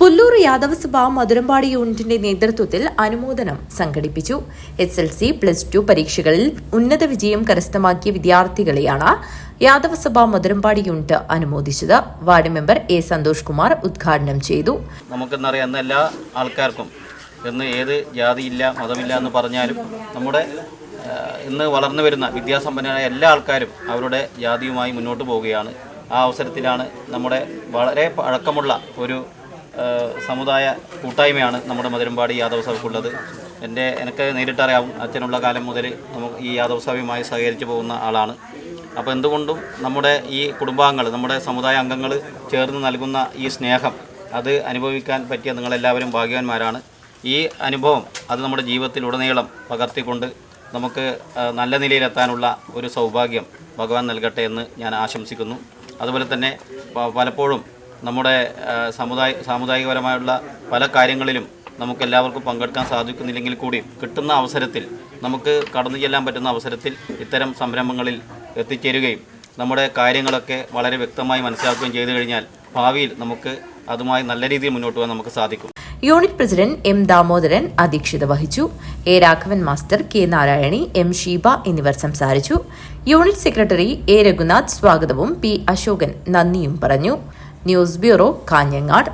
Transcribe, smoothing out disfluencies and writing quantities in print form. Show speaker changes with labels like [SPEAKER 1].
[SPEAKER 1] പുല്ലൂർ യാദവസഭ മധുരമ്പാടി യൂണിറ്റിന്റെ നേതൃത്വത്തിൽ അനുമോദനം സംഘടിപ്പിച്ചു. SLC, +2 പരീക്ഷകളിൽ ഉന്നത വിജയം കരസ്ഥമാക്കിയ വിദ്യാർത്ഥികളെയാണ് യാദവസഭ മധുരമ്പാടി യൂണിറ്റ് അനുമോദിച്ചത്. Ward member A. Santhosh Kumar ഉദ്ഘാടനം ചെയ്തു.
[SPEAKER 2] നമുക്കെന്നറിയാവുന്ന എല്ലാ ആൾക്കാർക്കും ഇന്ന് ഏത് ജാതിയില്ല മതമില്ല എന്ന് പറഞ്ഞാലും നമ്മുടെ ഇന്ന് വളർന്നു വരുന്ന വിദ്യാസമ്പന്നരായ എല്ലാ ആൾക്കാരും അവരുടെ ജാതിയുമായി മുന്നോട്ട് പോവുകയാണ്. ആ അവസരത്തിലാണ് നമ്മുടെ വളരെ പഴക്കമുള്ള ഒരു സമുദായ കൂട്ടായ്മയാണ് നമ്മുടെ മധുരമ്പാടി യാദവ സഭയ്ക്കുള്ളത്. എനിക്ക് നേരിട്ടറിയാവും, അച്ഛനുള്ള കാലം മുതൽ നമുക്ക് ഈ യാദവ സഭയുമായി സഹകരിച്ചു പോകുന്ന ആളാണ്. അപ്പോൾ എന്തുകൊണ്ടും നമ്മുടെ ഈ കുടുംബാംഗങ്ങൾ, നമ്മുടെ സമുദായ അംഗങ്ങൾ ചേർന്ന് നൽകുന്ന ഈ സ്നേഹം അത് അനുഭവിക്കാൻ പറ്റിയ നിങ്ങളെല്ലാവരും ഭാഗ്യവാന്മാരാണ്. ഈ അനുഭവം അത് നമ്മുടെ ജീവിതത്തിലുടനീളം പകർത്തിക്കൊണ്ട് നമുക്ക് നല്ല നിലയിലെത്താനുള്ള ഒരു സൗഭാഗ്യം ഭഗവാൻ നൽകട്ടെ എന്ന് ഞാൻ ആശംസിക്കുന്നു. അതുപോലെ തന്നെ പലപ്പോഴും നമ്മുടെ സാമുദായികപരമായുള്ള പല കാര്യങ്ങളിലും നമുക്കെല്ലാവർക്കും പങ്കെടുക്കാൻ സാധിക്കുന്നില്ലെങ്കിൽ കൂടി കിട്ടുന്ന അവസരത്തിൽ നമുക്ക് കടന്നു ചെല്ലാൻ പറ്റുന്ന അവസരത്തിൽ ഇത്തരം സംരംഭങ്ങളിൽ എത്തിച്ചേരുകയും നമ്മുടെ കാര്യങ്ങളൊക്കെ വളരെ വ്യക്തമായി മനസ്സിലാക്കുകയും ചെയ്തു കഴിഞ്ഞാൽ ഭാവിയിൽ നമുക്ക് അതുമായി നല്ല രീതിയിൽ മുന്നോട്ട് പോകാൻ നമുക്ക് സാധിക്കും.
[SPEAKER 1] Unit president M. ദാമോദരൻ അധ്യക്ഷത വഹിച്ചു. A. Raghavan master, K. Narayani, M. Sheeba എന്നിവർ സംസാരിച്ചു. Unit secretary A. രഘുനാഥ് സ്വാഗതവും P. അശോകൻ നന്ദിയും പറഞ്ഞു. News bureau, Kanhangad.